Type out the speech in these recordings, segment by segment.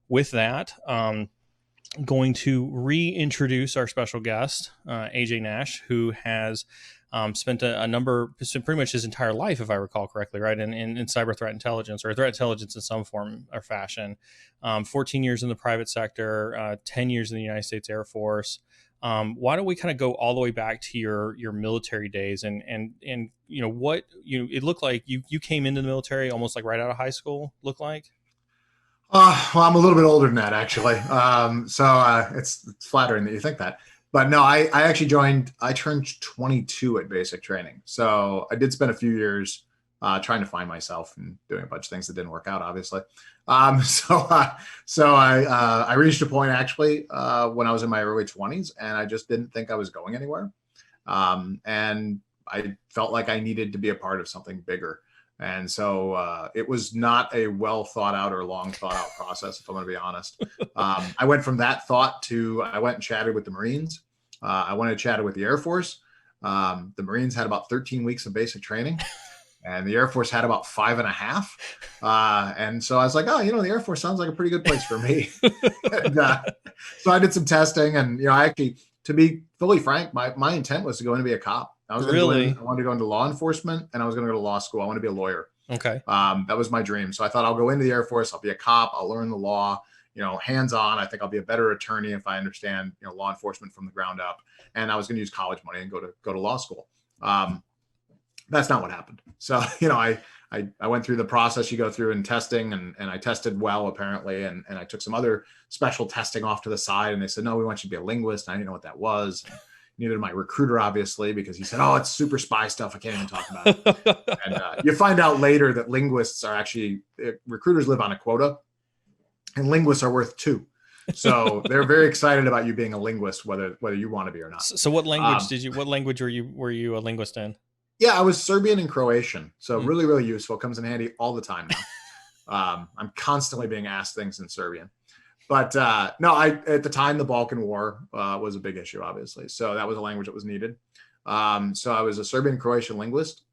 with that, going to reintroduce our special guest, AJ Nash, who has spent pretty much his entire life, if I recall correctly, right, in cyber threat intelligence or threat intelligence in some form or fashion. 14 years in the private sector, 10 years in the United States Air Force. Why don't we kind of go all the way back to your military days and what it looked like you came into the military almost like right out of high school, looked like? Well, I'm a little bit older than that, actually. So it's flattering that you think that. But no, I actually I turned 22 at basic training. So I did spend a few years trying to find myself and doing a bunch of things that didn't work out, obviously. So I reached a point, actually, when I was in my early 20s, and I just didn't think I was going anywhere. And I felt like I needed to be a part of something bigger. And so it was not a well thought out or long thought out process, if I'm going to be honest. I went from that thought to I went and chatted with the Marines. I went and chatted with the Air Force. The Marines had about 13 weeks of basic training, and the Air Force had about 5.5. And so I was like, oh, the Air Force sounds like a pretty good place for me. And, so I did some testing, and I actually, to be fully frank, my intent was to go in and be a cop. I was really? I wanted to go into law enforcement, and I was going to go to law school. I want to be a lawyer. Okay. That was my dream. So I thought I'll go into the Air Force. I'll be a cop. I'll learn the law, hands-on. I think I'll be a better attorney if I understand, law enforcement from the ground up. And I was going to use college money and go to law school. That's not what happened. So, I went through the process you go through in testing, and I tested well, apparently. And I took some other special testing off to the side, and they said, no, we want you to be a linguist. And I didn't know what that was. Neither did my recruiter, obviously, because he said, oh, it's super spy stuff. I can't even talk about it. And you find out later that linguists are actually, recruiters live on a quota, and linguists are worth 2. So they're very excited about you being a linguist, whether you want to be or not. So what language what language were you a linguist in? Yeah, I was Serbian and Croatian. So really, really useful. Comes in handy all the time now. I'm constantly being asked things in Serbian. But no, at the time, the Balkan War was a big issue, obviously. So that was a language that was needed. So I was a Serbian Croatian linguist.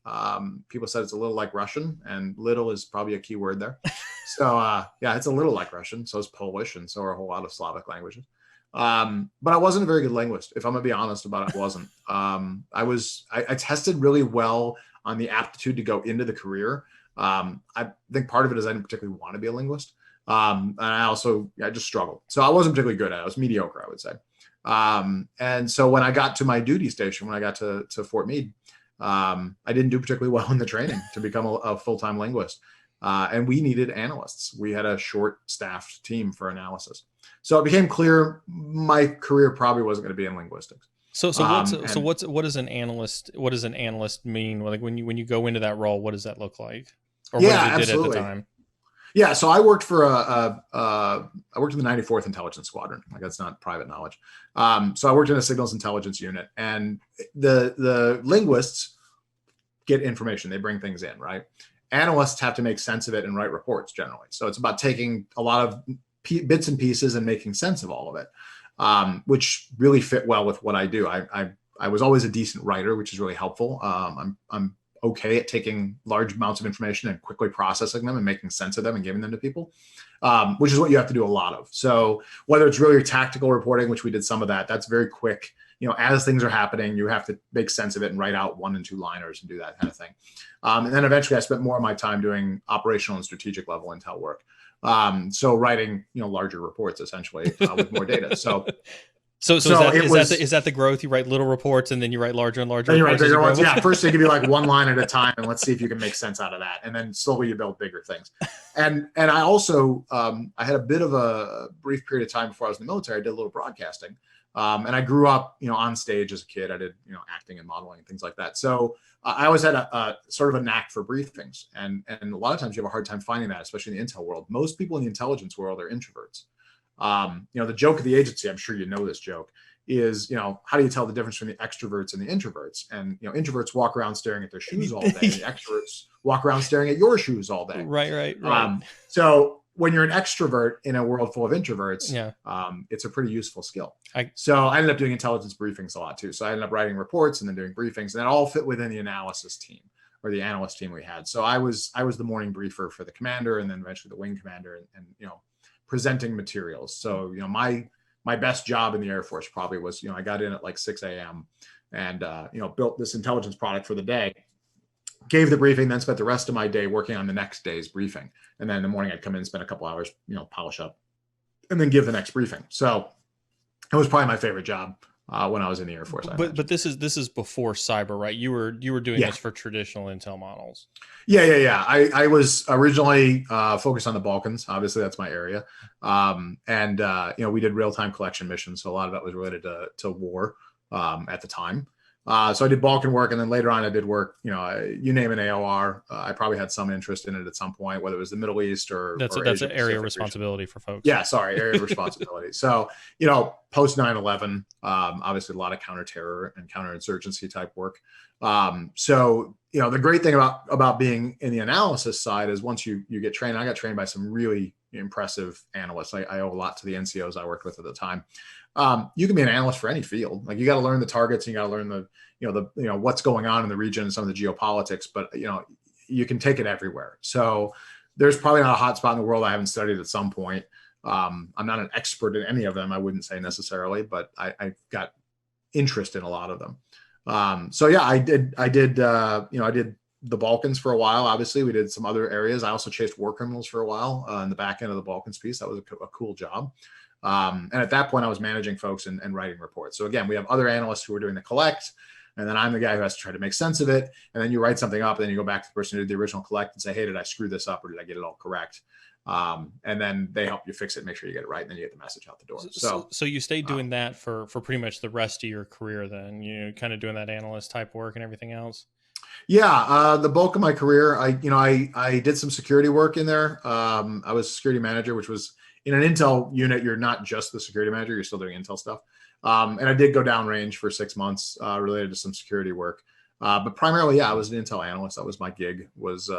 People said it's a little like Russian, and little is probably a key word there. So yeah, it's a little like Russian. So is Polish, and so are a whole lot of Slavic languages. But I wasn't a very good linguist, if I'm gonna be honest about it. I wasn't. I tested really well on the aptitude to go into the career. I think part of it is I didn't particularly want to be a linguist. And I just struggled. So I wasn't particularly good at it. I was mediocre, I would say. And so when I got to my duty station, when I got to Fort Meade, I didn't do particularly well in the training to become a full-time linguist. And we needed analysts. We had a short-staffed team for analysis. So it became clear my career probably wasn't going to be in linguistics. So what does an analyst mean? Like when you go into that role, what does that look like? Or what you did at the time? Yeah, so I worked for I worked in the 94th Intelligence Squadron. Like, that's not private knowledge. So I worked in a signals intelligence unit, and the linguists get information. They bring things in, right? Analysts have to make sense of it and write reports generally. So it's about taking a lot of bits and pieces and making sense of all of it, which really fit well with what I do. I was always a decent writer, which is really helpful. I'm okay at taking large amounts of information and quickly processing them and making sense of them and giving them to people, which is what you have to do a lot of. So whether it's really tactical reporting, which we did some of that, that's very quick. As things are happening, you have to make sense of it and write out 1 and 2 liners and do that kind of thing. And then eventually I spent more of my time doing operational and strategic level intel work. So writing, larger reports essentially with more data. So is that the growth? You write little reports and then you write larger and larger. And you write bigger ones. Yeah, first they give you like 1 line at a time, and let's see if you can make sense out of that. And then slowly you build bigger things. And I also I had a bit of a brief period of time before I was in the military. I did a little broadcasting, and I grew up on stage as a kid. I did acting and modeling and things like that. So I always had a sort of a knack for briefings, and a lot of times you have a hard time finding that, especially in the intel world. Most people in the intelligence world are introverts. The joke of the agency, I'm sure you know this joke, is, how do you tell the difference between the extroverts and the introverts? And, introverts walk around staring at their shoes all day. And the extroverts walk around staring at your shoes all day. Right. So when you're an extrovert in a world full of introverts, it's a pretty useful skill. So I ended up doing intelligence briefings a lot too. So I ended up writing reports and then doing briefings, and that all fit within the analysis team or the analyst team we had. So I was the morning briefer for the commander, and then eventually the wing commander, and presenting materials. So, my best job in the Air Force probably was, I got in at like 6 a.m. and, built this intelligence product for the day, gave the briefing, then spent the rest of my day working on the next day's briefing. And then in the morning I'd come in and spend a couple hours, polish up and then give the next briefing. So it was probably my favorite job when I was in the Air Force. But this is before cyber, right? You were doing this for traditional intel models. Yeah. I was originally focused on the Balkans. Obviously, that's my area. We did real-time collection missions, so a lot of that was related to war at the time. So I did Balkan work, and then later on I did work, you name an AOR. I probably had some interest in it at some point, whether it was the Middle East or that's an area of responsibility for folks. Yeah, sorry, area of responsibility. So, post 9/11, obviously a lot of counterterror and counterinsurgency type work. The great thing about being in the analysis side is once you get trained, I got trained by some really impressive analysts. I owe a lot to the NCOs I worked with at the time. You can be an analyst for any field. Like, you got to learn the targets, and you got to learn the what's going on in the region and some of the geopolitics, but you can take it everywhere. So there's probably not a hot spot in the world I haven't studied at some point. I'm not an expert in any of them, I wouldn't say necessarily, but I got interest in a lot of them. I did the Balkans for a while. Obviously, we did some other areas. I also chased war criminals for a while in the back end of the Balkans piece. That was a cool job. And at that point, I was managing folks and writing reports. So again, we have other analysts who are doing the collect, and then I'm the guy who has to try to make sense of it. And then you write something up, and then you go back to the person who did the original collect and say, hey, did I screw this up, or did I get it all correct? And then they help you fix it, make sure you get it right, and then you get the message out the door. So you stayed doing that for pretty much the rest of your career then, kind of doing that analyst type work and everything else? Yeah, the bulk of my career, I did some security work in there. I was security manager, which was in an intel unit. You're not just the security manager; you're still doing intel stuff. And I did go downrange for 6 months related to some security work. But primarily, I was an intel analyst. That was my gig, was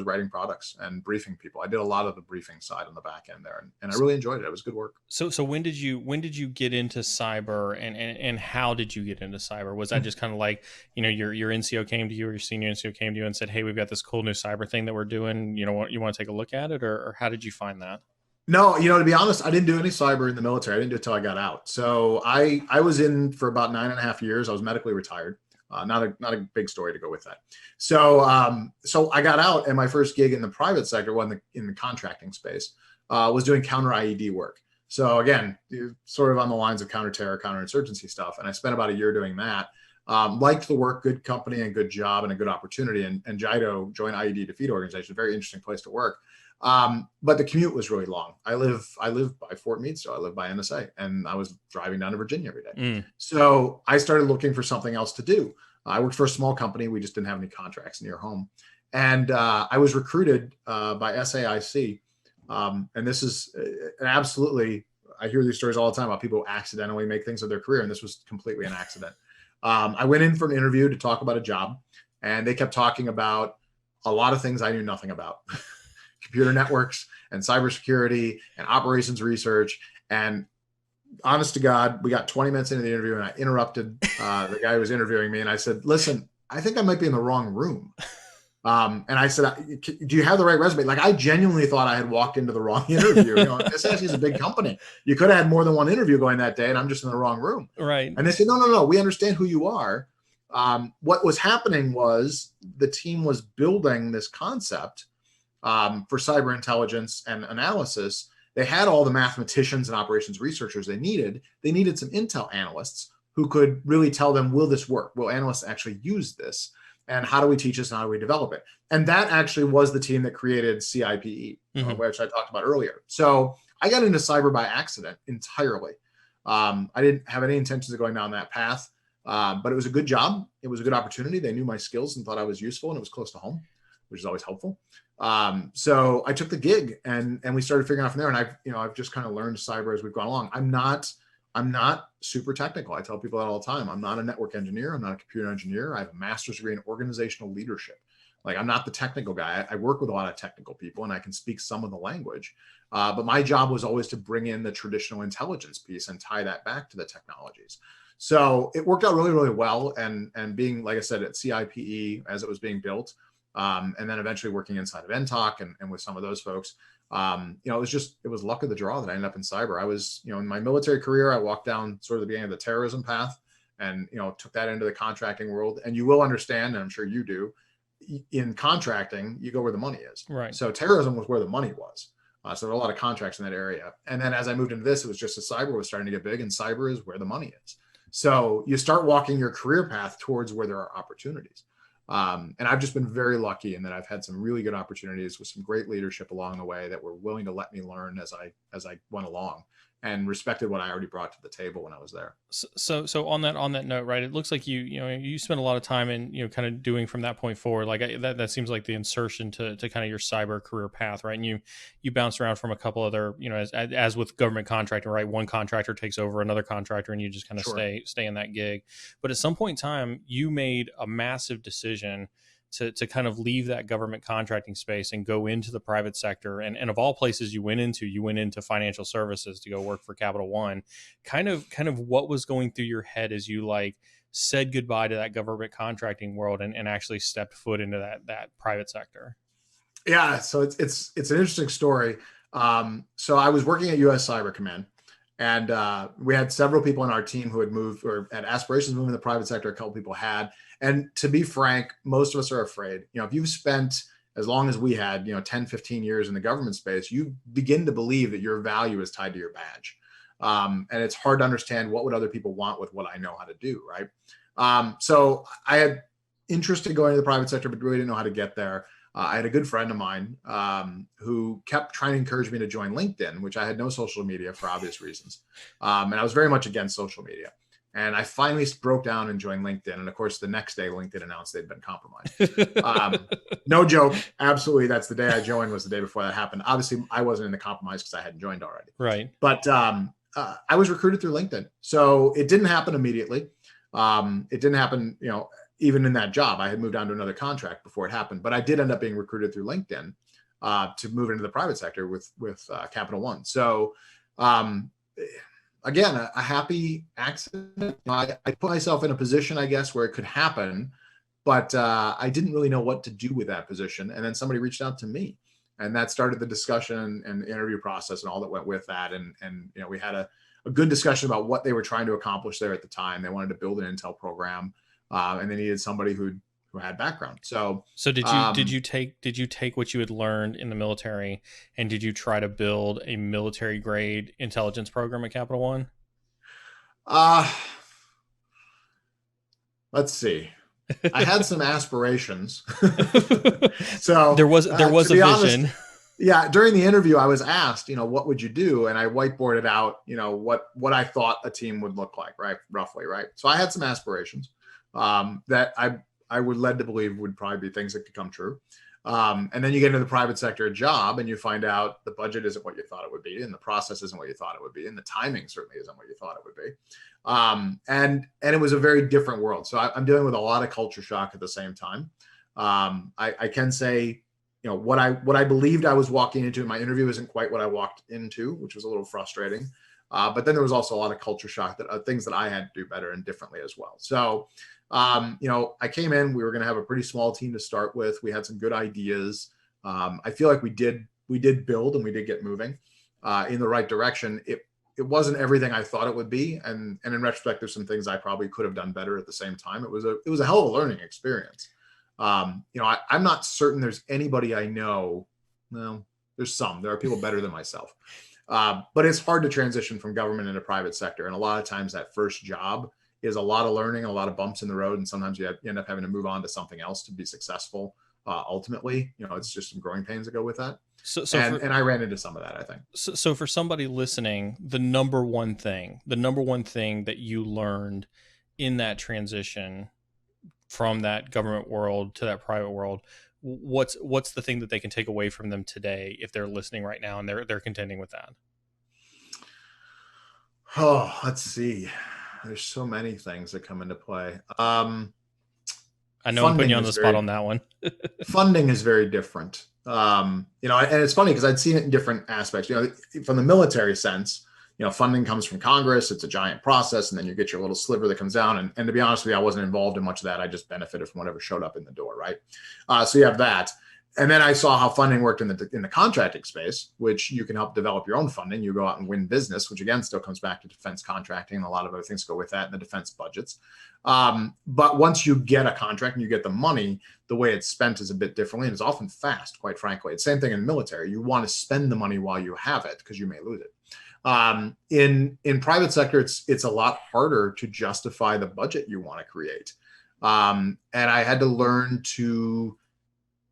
writing products and briefing people. I did a lot of the briefing side on the back end there, and I really enjoyed it. It was good work. So when did you get into cyber, and how did you get into cyber? Was that just kind of like, your NCO came to you, or your senior NCO came to you and said, hey, we've got this cool new cyber thing that we're doing, you want to take a look at it, or how did you find that? No, to be honest, I didn't do any cyber in the military. I didn't do it till I got out. So I was in for about 9.5 years. I was medically retired. Not a big story to go with that. So I got out, and my first gig in the private sector, in the contracting space, was doing counter IED work. So again, sort of on the lines of counterterror, counterinsurgency stuff. And I spent about a year doing that. Liked the work, good company and good job and a good opportunity. And JIDO, Joint IED Defeat Organization, very interesting place to work. But the commute was really long. I live by Fort Meade, so I live by NSA, and I was driving down to Virginia every day. So I started looking for something else to do. I worked for a small company. We just didn't have any contracts near home. And I was recruited by SAIC. And this is absolutely, I hear these stories all the time about people who accidentally make things of their career, and this was completely an accident. I went in for an interview to talk about a job, and they kept talking about a lot of things I knew nothing about. Computer networks and cybersecurity and operations research. And honest to God, we got 20 minutes into the interview, and I interrupted the guy who was interviewing me. And I said, listen, I think I might be in the wrong room. And I said, do you have the right resume? Like, I genuinely thought I had walked into the wrong interview. SAIC is a big company. You could have had more than one interview going that day, and I'm just in the wrong room. Right. And they said, no, we understand who you are. What was happening was the team was building this concept for cyber intelligence and analysis. They had all the mathematicians and operations researchers they needed. They needed some intel analysts who could really tell them, will this work? Will analysts actually use this? And how do we teach this and how do we develop it? And that actually was the team that created CIPE, which I talked about earlier. So I got into cyber by accident entirely. I didn't have any intentions of going down that path, but it was a good job. It was a good opportunity. They knew my skills and thought I was useful, and it was close to home, which is always helpful. So I took the gig, and we started figuring out from there. And I've just kind of learned cyber as we've gone along. I'm not super technical. I tell people that all the time. I'm not a network engineer. I'm not a computer engineer. I have a master's degree in organizational leadership. Like, I'm not the technical guy. I work with a lot of technical people, and I can speak some of the language. But my job was always to bring in the traditional intelligence piece and tie that back to the technologies. So it worked out really, really well. And being, like I said, at CIPE as it was being built, and then eventually working inside of NTOC and with some of those folks, It was luck of the draw that I ended up in cyber. I was, in my military career, I walked down sort of the beginning of the terrorism path and, took that into the contracting world. And you will understand, and I'm sure you do, in contracting, you go where the money is. Right. So terrorism was where the money was. So there were a lot of contracts in that area. And then as I moved into this, it was just as cyber was starting to get big, and cyber is where the money is. So you start walking your career path towards where there are opportunities. And I've just been very lucky in that I've had some really good opportunities with some great leadership along the way that were willing to let me learn as I went along, and respected what I already brought to the table when I was there. So on that note, right, it looks like you spend a lot of time in, kind of doing from that point forward. Like that seems like the insertion to kind of your cyber career path, right? And you bounce around from a couple other, as with government contracting, right? One contractor takes over another contractor, and you just kind of Sure. stay in that gig. But at some point in time, you made a massive decision to kind of leave that government contracting space and go into the private sector. And of all places you went into financial services to go work for Capital One. Kind of what was going through your head as you said goodbye to that government contracting world and actually stepped foot into that private sector? Yeah. So it's an interesting story. So I was working at US Cyber Command, and we had several people on our team who had moved or had aspirations to move in the private sector. A couple people had. And to be frank, most of us are afraid. If you've spent as long as we had, 10, 15 years in the government space, you begin to believe that your value is tied to your badge. And it's hard to understand what would other people want with what I know how to do, right? So I had interest in going to the private sector, but really didn't know how to get there. I had a good friend of mine who kept trying to encourage me to join LinkedIn, which I had no social media for obvious reasons. And I was very much against social media. And I finally broke down and joined LinkedIn. And of course, the next day, LinkedIn announced they'd been compromised. No joke. Absolutely. That's the day I joined, was the day before that happened. Obviously, I wasn't in the compromise because I hadn't joined already. Right. But I was recruited through LinkedIn. So it didn't happen immediately. It didn't happen, even in that job. I had moved on to another contract before it happened. But I did end up being recruited through LinkedIn to move into the private sector with Capital One. So again, a happy accident. I put myself in a position, I guess, where it could happen, but I didn't really know what to do with that position. And then somebody reached out to me, and that started the discussion and interview process and all that went with that. And we had a good discussion about what they were trying to accomplish there at the time. They wanted to build an intel program, and they needed somebody who had background. So did you take what you had learned in the military, and did you try to build a military grade intelligence program at Capital One? Let's see. I had some aspirations. So there was a vision. Honest, yeah. During the interview, I was asked, what would you do? And I whiteboarded out, what I thought a team would look like, right? Roughly. Right. So I had some aspirations that I would led to believe would probably be things that could come true. And then you get into the private sector job, and you find out the budget isn't what you thought it would be, and the process isn't what you thought it would be, and the timing certainly isn't what you thought it would be. And it was a very different world. So I'm dealing with a lot of culture shock at the same time. I can say, what I believed I was walking into in my interview isn't quite what I walked into, which was a little frustrating. But then there was also a lot of culture shock, that things that I had to do better and differently as well. So I came in, we were going to have a pretty small team to start with. We had some good ideas. I feel like we did build, and we did get moving in the right direction. It wasn't everything I thought it would be. And in retrospect, there's some things I probably could have done better at the same time. It was a hell of a learning experience. I'm not certain there's anybody I know. No, there are people better than myself. But it's hard to transition from government into private sector. And a lot of times that first job is a lot of learning, a lot of bumps in the road. And sometimes you end up having to move on to something else to be successful. Ultimately, it's just some growing pains that go with that. And I ran into some of that, I think. So for somebody listening, the number one thing that you learned in that transition from that government world to that private world, what's the thing that they can take away from them today if they're listening right now and they're contending with that? Oh, let's see. There's so many things that come into play. I know I'm putting you on the spot on that one. Funding is very different. And it's funny because I'd seen it in different aspects. From the military sense, funding comes from Congress. It's a giant process, and then you get your little sliver that comes down. And to be honest with you, I wasn't involved in much of that. I just benefited from whatever showed up in the door, right? So you have that. And then I saw how funding worked in the contracting space, which you can help develop your own funding. You go out and win business, which again still comes back to defense contracting, and a lot of other things go with that in the defense budgets. But once you get a contract and you get the money, the way it's spent is a bit differently, and it's often fast, quite frankly. It's the same thing in the military. You want to spend the money while you have it because you may lose it. In private sector, it's a lot harder to justify the budget you want to create. And I had to learn to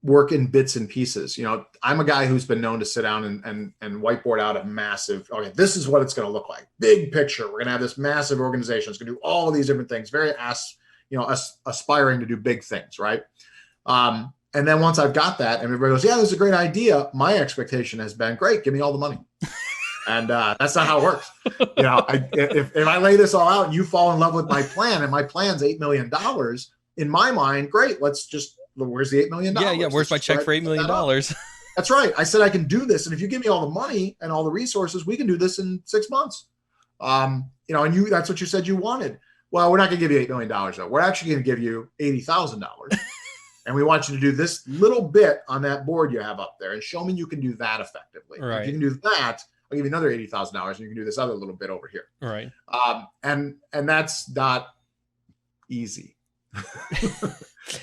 work in bits and pieces. You know, I'm a guy who's been known to sit down and whiteboard out a massive, okay, this is what it's going to look like. Big picture. We're going to have this massive organization. It's going to do all of these different things. Very, aspiring to do big things, right? And then once I've got that, and everybody goes, yeah, this is a great idea. My expectation has been, great, give me all the money. And that's not how it works. You know, if I lay this all out and you fall in love with my plan, and my plan's $8 million, in my mind, great, let's just, where's the $8 million? Yeah. Where's my check for $8 million? That's right. I said I can do this, and if you give me all the money and all the resources, we can do this in 6 months. And that's what you said you wanted. Well, we're not going to give you $8 million though. We're actually going to give you $80,000, and we want you to do this little bit on that board you have up there, and show me you can do that effectively. Right. If you can do that, I'll give you another $80,000, and you can do this other little bit over here. Right. And that's not easy.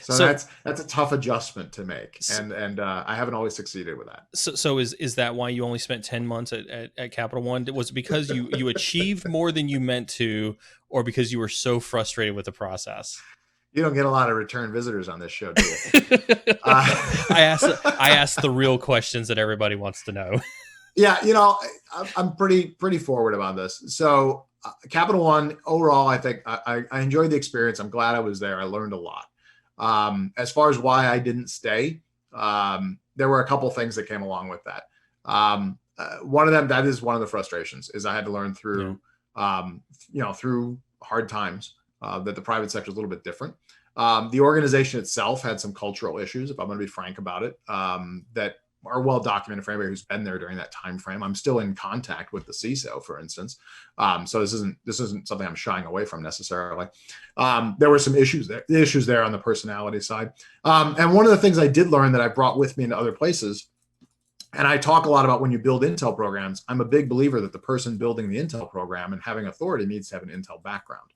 So that's a tough adjustment to make, and I haven't always succeeded with that. So is that why you only spent 10 months at Capital One? Was it because you achieved more than you meant to, or because you were so frustrated with the process? You don't get a lot of return visitors on this show, do you? I asked the real questions that everybody wants to know. Yeah, I'm pretty forward about this. So Capital One overall, I think I enjoyed the experience. I'm glad I was there. I learned a lot. As far as why I didn't stay, there were a couple things that came along with that. One of them, that is one of the frustrations, is I had to learn through, through hard times, that the private sector is a little bit different. The organization itself had some cultural issues, if I'm going to be frank about it, that are well documented for anybody who's been there during that time frame. I'm still in contact with the CISO, for instance. So this isn't something I'm shying away from necessarily. There were some issues there on the personality side. And one of the things I did learn that I brought with me into other places, and I talk a lot about when you build Intel programs, I'm a big believer that the person building the Intel program and having authority needs to have an Intel background.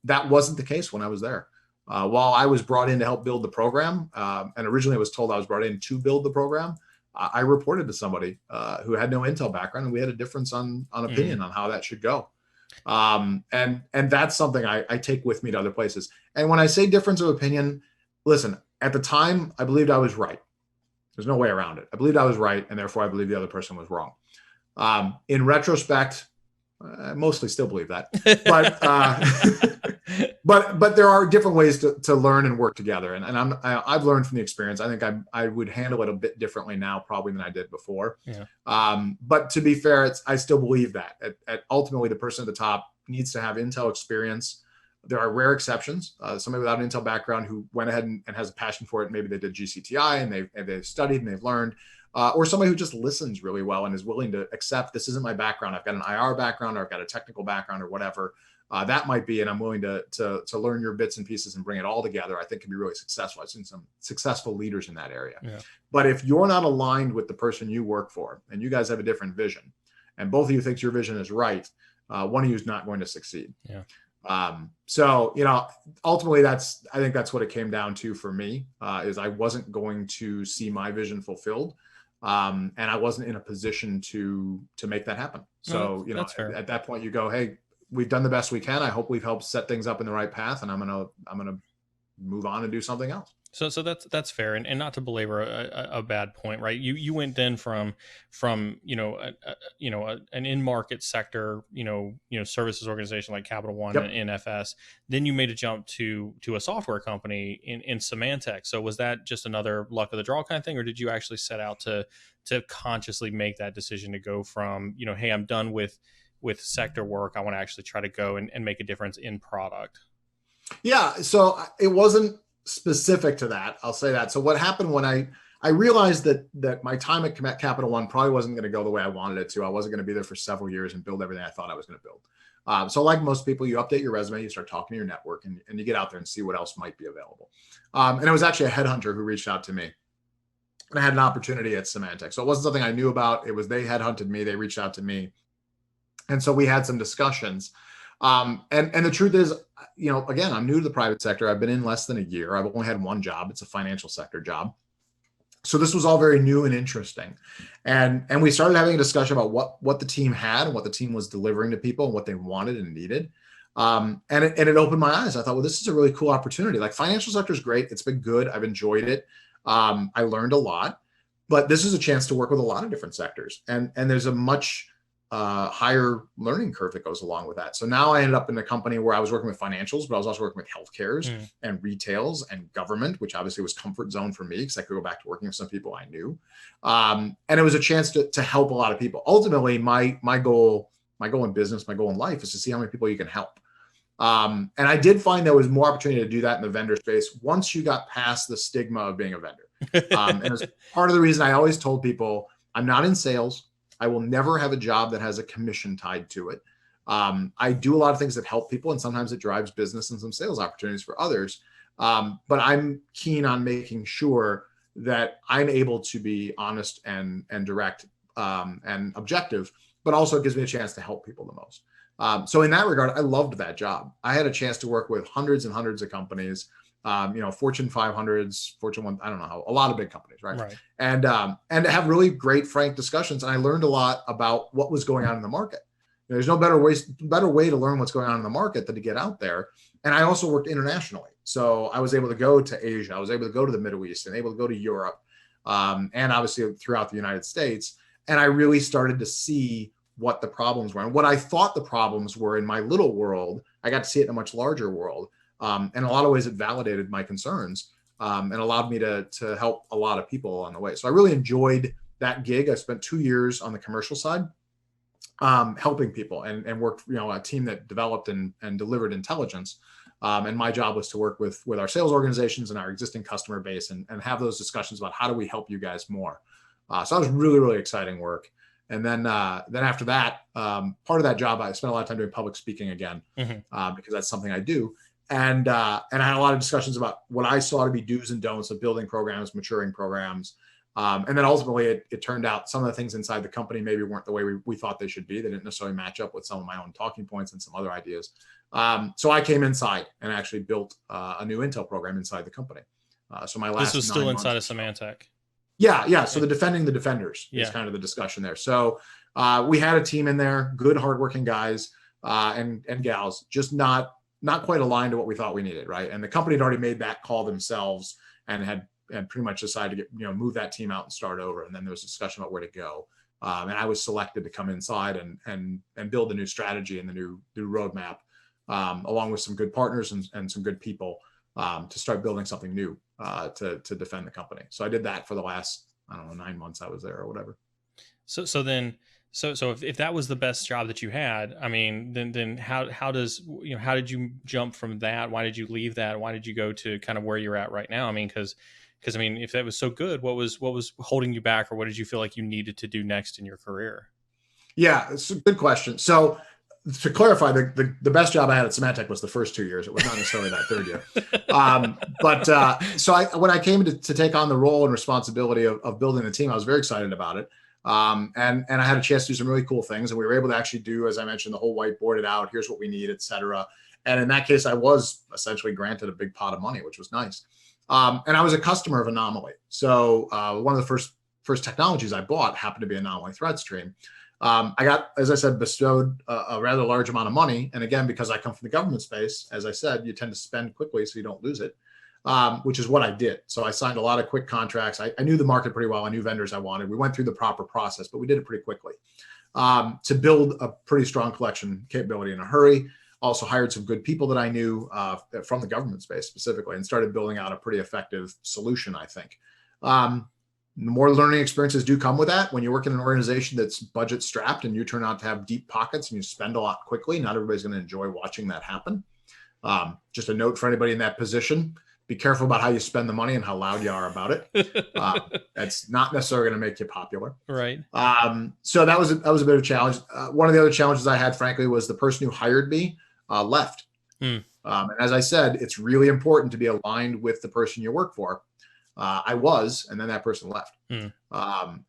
That wasn't the case when I was there. While I was brought in to help build the program, and originally I was told I was brought in to build the program, I reported to somebody who had no Intel background, and we had a difference on opinion on how that should go. And that's something I take with me to other places. And when I say difference of opinion, listen, at the time, I believed I was right. There's no way around it. I believed I was right, and therefore I believe the other person was wrong. In retrospect, I mostly still believe that, but there are different ways to learn and work together. And I've learned from the experience. I think I would handle it a bit differently now, probably, than I did before. Yeah. But to be fair, I still believe that ultimately the person at the top needs to have Intel experience. There are rare exceptions. Somebody without an Intel background who went ahead and has a passion for it. Maybe they did GCTI and they've studied and they've learned. Or somebody who just listens really well and is willing to accept, this isn't my background. I've got an IR background, or I've got a technical background, or whatever that might be, and I'm willing to learn your bits and pieces and bring it all together. I think can be really successful. I've seen some successful leaders in that area. Yeah. But if you're not aligned with the person you work for, and you guys have a different vision, and both of you think your vision is right, one of you is not going to succeed. Yeah. So, ultimately I think that's what it came down to for me, is I wasn't going to see my vision fulfilled. And I wasn't in a position to make that happen. So, at that point you go, hey, we've done the best we can. I hope we've helped set things up in the right path, and I'm going to move on and do something else. So that's fair. And not to belabor a bad point, right? You went then from an in-market sector, services organization like Capital One. Yep. And NFS. Then you made a jump to a software company in Symantec. So was that just another luck of the draw kind of thing, or did you actually set out to consciously make that decision to go from, hey, I'm done with sector work, I want to actually try to go and make a difference in product? Yeah. So it wasn't specific to that. I'll say that. So what happened when I realized that my time at Capital One probably wasn't going to go the way I wanted it to. I wasn't going to be there for several years and build everything I thought I was going to build. So like most people, you update your resume, you start talking to your network, and you get out there and see what else might be available. And it was actually a headhunter who reached out to me. and I had an opportunity at Symantec. So it wasn't something I knew about. It was, they headhunted me, they reached out to me. And so we had some discussions. And the truth is, again, I'm new to the private sector. I've been in less than a year. I've only had one job. It's a financial sector job. So this was all very new and interesting. And we started having a discussion about what the team had and what the team was delivering to people and what they wanted and needed. And it opened my eyes. I thought, well, this is a really cool opportunity. Like, financial sector is great. It's been good. I've enjoyed it. I learned a lot, but this is a chance to work with a lot of different sectors. And there's a much higher learning curve that goes along with that. So now I ended up in a company where I was working with financials, but I was also working with healthcares and retails and government, which obviously was comfort zone for me because I could go back to working with some people I knew. And it was a chance to help a lot of people. Ultimately, my goal in business, my goal in life is to see how many people you can help. And I did find there was more opportunity to do that in the vendor space once you got past the stigma of being a vendor. And as part of the reason I always told people, I'm not in sales. I will never have a job that has a commission tied to it. I do a lot of things that help people, and sometimes it drives business and some sales opportunities for others. But I'm keen on making sure that I'm able to be honest and direct and objective, but also it gives me a chance to help people the most. So in that regard, I loved that job. I had a chance to work with hundreds and hundreds of companies. Fortune 500s, Fortune 1, I don't know how, a lot of big companies, right? And to have really great, frank discussions. And I learned a lot about what was going on in the market. There's no better way to learn what's going on in the market than to get out there. And I also worked internationally. So I was able to go to Asia. I was able to go to the Middle East and able to go to Europe, and obviously throughout the United States. And I really started to see what the problems were. And what I thought the problems were in my little world, I got to see it in a much larger world. And in a lot of ways, it validated my concerns and allowed me to help a lot of people along the way. So I really enjoyed that gig. I spent 2 years on the commercial side helping people and worked, a team that developed and delivered intelligence. And my job was to work with our sales organizations and our existing customer base and have those discussions about how do we help you guys more. So that was really, really exciting work. And then after that, part of that job, I spent a lot of time doing public speaking again, because that's something I do. And I had a lot of discussions about what I saw to be do's and don'ts of building programs, maturing programs. And then ultimately it turned out some of the things inside the company maybe weren't the way we thought they should be. They didn't necessarily match up with some of my own talking points and some other ideas. So I came inside and actually built a new Intel program inside the company. So my last, this was still inside of Symantec. Yeah. So the defending the defenders is kind of the discussion there. So we had a team in there, good, hardworking guys and gals, just not quite aligned to what we thought we needed, right? And the company had already made that call themselves and had pretty much decided to move that team out and start over. And then there was a discussion about where to go. And I was selected to come inside and build a new strategy and the new roadmap, along with some good partners and some good people to start building something new to defend the company. So I did that for the last, 9 months I was there or whatever. So if that was the best job that you had, I mean, then how did you jump from that? Why did you leave that? Why did you go to kind of where you're at right now? I mean, because if that was so good, what was holding you back, or what did you feel like you needed to do next in your career? Yeah, it's a good question. So to clarify, the best job I had at Symantec was the first 2 years. It was not necessarily that third year. So when I came to take on the role and responsibility of building the team, I was very excited about it. And I had a chance to do some really cool things, and we were able to actually do, as I mentioned, the whole whiteboarded out, here's what we need, et cetera. And in that case, I was essentially granted a big pot of money, which was nice. And I was a customer of Anomali. So one of the first technologies I bought happened to be Anomali Threat Stream. I got, as I said, bestowed a rather large amount of money. And again, because I come from the government space, as I said, you tend to spend quickly so you don't lose it, which is what I did. So I signed a lot of quick contracts. I knew the market pretty well. I knew vendors I wanted. We went through the proper process, but we did it pretty quickly to build a pretty strong collection capability in a hurry. Also hired some good people that I knew from the government space specifically and started building out a pretty effective solution, I think. The more learning experiences do come with that. When you work in an organization that's budget strapped and you turn out to have deep pockets and you spend a lot quickly, not everybody's going to enjoy watching that happen. Just a note for anybody in that position, be careful about how you spend the money and how loud you are about it. That's not necessarily going to make you popular. Right. So that was a bit of a challenge. One of the other challenges I had, frankly, was the person who hired me left. And as I said, it's really important to be aligned with the person you work for. I was, and then that person left. Mm.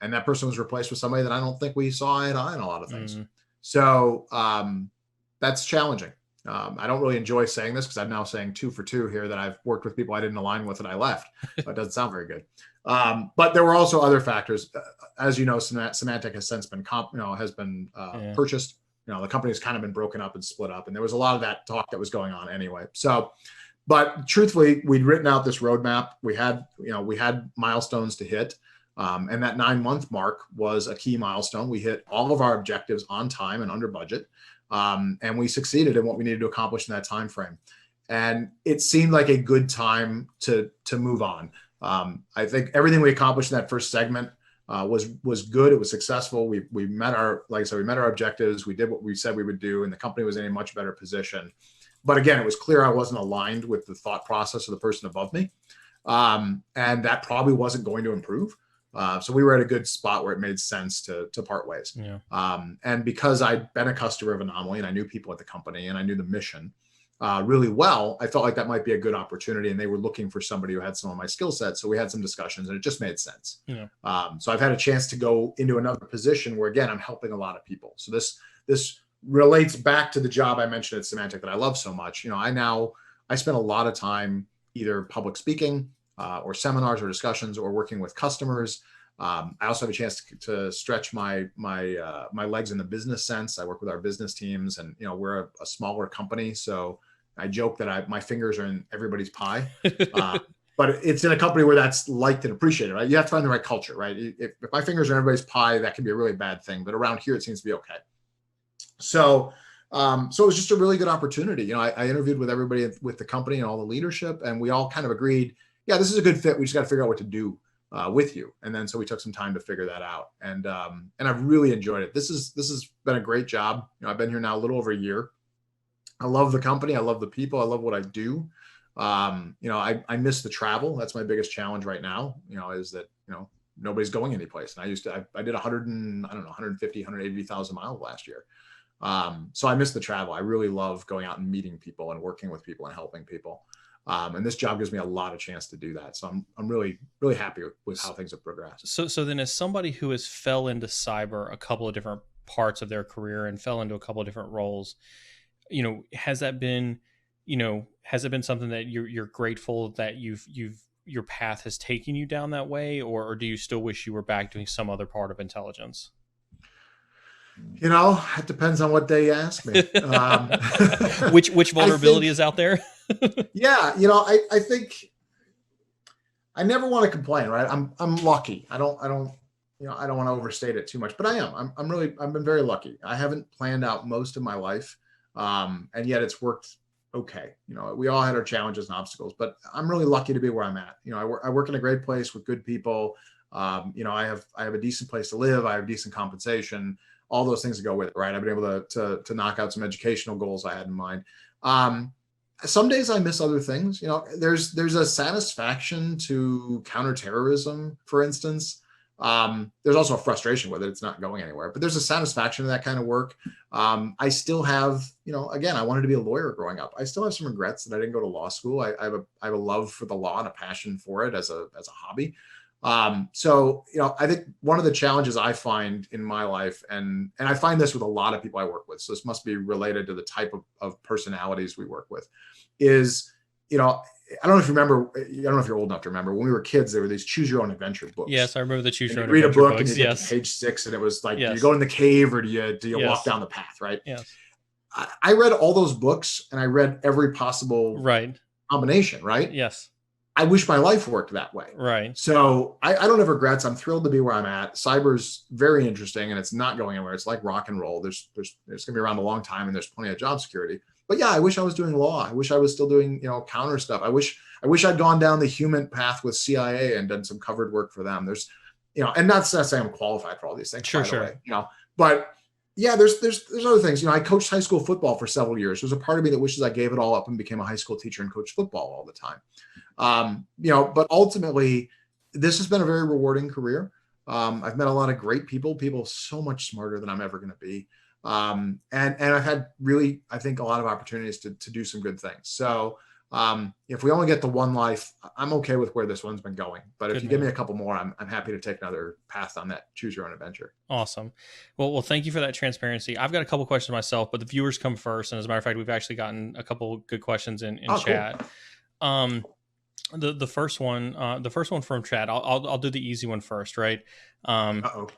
And that person was replaced with somebody that I don't think we saw eye to eye on a lot of things. Mm. So that's challenging. I don't really enjoy saying this because I'm now saying 2 for 2 here, that I've worked with people I didn't align with and I left. That doesn't sound very good. But there were also other factors. As you know, Symantec has since been purchased. The company has kind of been broken up and split up, and there was a lot of that talk that was going on anyway. So, but truthfully, we'd written out this roadmap. We had milestones to hit. And that 9-month mark was a key milestone. We hit all of our objectives on time and under budget. And we succeeded in what we needed to accomplish in that time frame. And it seemed like a good time to move on. I think everything we accomplished in that first segment was good. It was successful. We met our objectives. We did what we said we would do, and the company was in a much better position. But again, it was clear I wasn't aligned with the thought process of the person above me. And that probably wasn't going to improve. So we were at a good spot where it made sense to part ways. Yeah. And because I'd been a customer of Anomali and I knew people at the company and I knew the mission really well, I felt like that might be a good opportunity. And they were looking for somebody who had some of my skill sets. So we had some discussions and it just made sense. Yeah. So I've had a chance to go into another position where, again, I'm helping a lot of people. So this relates back to the job I mentioned at Symantec that I love so much. I spend a lot of time either public speaking, or seminars or discussions, or working with customers. I also have a chance to stretch my legs in the business sense. I work with our business teams, and we're a smaller company, so I joke that my fingers are in everybody's pie. But it's in a company where that's liked and appreciated, right? You have to find the right culture, right? If my fingers are in everybody's pie, that can be a really bad thing. But around here, it seems to be okay. So it was just a really good opportunity. I interviewed with everybody with the company and all the leadership, and we all kind of agreed, yeah, this is a good fit. We just got to figure out what to do with you. And then so we took some time to figure that out. And I've really enjoyed it. This has been a great job. I've been here now a little over a year. I love the company. I love the people. I love what I do. I miss the travel. That's my biggest challenge right now, is that, nobody's going anyplace. And I did 150, 180,000 miles last year. So I miss the travel. I really love going out and meeting people and working with people and helping people. And this job gives me a lot of chance to do that. So I'm really, really happy with how things have progressed. So then, as somebody who has fell into cyber a couple of different parts of their career and fell into a couple of different roles, has it been something that you're grateful that your path has taken you down that way, or do you still wish you were back doing some other part of intelligence? It depends on what day you ask me. Which vulnerability is out there? Yeah. I think I never want to complain, right? I'm lucky. I don't want to overstate it too much, but I am. I've been very lucky. I haven't planned out most of my life. And yet it's worked okay. We all had our challenges and obstacles, but I'm really lucky to be where I'm at. I work in a great place with good people. I have a decent place to live. I have decent compensation, all those things that go with it, right? I've been able to knock out some educational goals I had in mind. Some days I miss other things. There's a satisfaction to counterterrorism, for instance. There's also a frustration with it. It's not going anywhere, but there's a satisfaction in that kind of work. I still have, again, I wanted to be a lawyer growing up. I still have some regrets that I didn't go to law school. I have a love for the law and a passion for it as a hobby. I think one of the challenges I find in my life, and I find this with a lot of people I work with, so this must be related to the type of personalities we work with, is, I don't know if you remember, I don't know if you're old enough to remember, when we were kids, there were these choose your own adventure books. Yes, I remember the choose your own adventure books. Read a book books, and you get to page 6 and it was like, do you go in the cave or do you walk down the path, right? Yes. I read all those books and I read every possible combination, right? Yes. I wish my life worked that way. Right. So I don't have regrets. I'm thrilled to be where I'm at. Cyber's very interesting and it's not going anywhere. It's like rock and roll. There's going to be around a long time and there's plenty of job security. But yeah, I wish I was doing law. I wish I was still doing, counter stuff. I wish I'd gone down the human path with CIA and done some covered work for them. There's, and not to say I'm qualified for all these things. Sure. Way, but yeah, there's other things. I coached high school football for several years. There's a part of me that wishes I gave it all up and became a high school teacher and coached football all the time. But ultimately, this has been a very rewarding career. I've met a lot of great people so much smarter than I'm ever going to be. And I've had really, I think, a lot of opportunities to do some good things. So If we only get the one life, I'm okay with where this one's been going. But if Good you man. give me a couple more, I'm happy to take another path on that choose your own adventure. Awesome. Well, thank you for that transparency. I've got a couple questions myself, but the viewers come first. And as a matter of fact, we've actually gotten a couple good questions in Oh, cool. chat. Um, the first one, from chat. I'll do the easy one first, right? Uh-oh.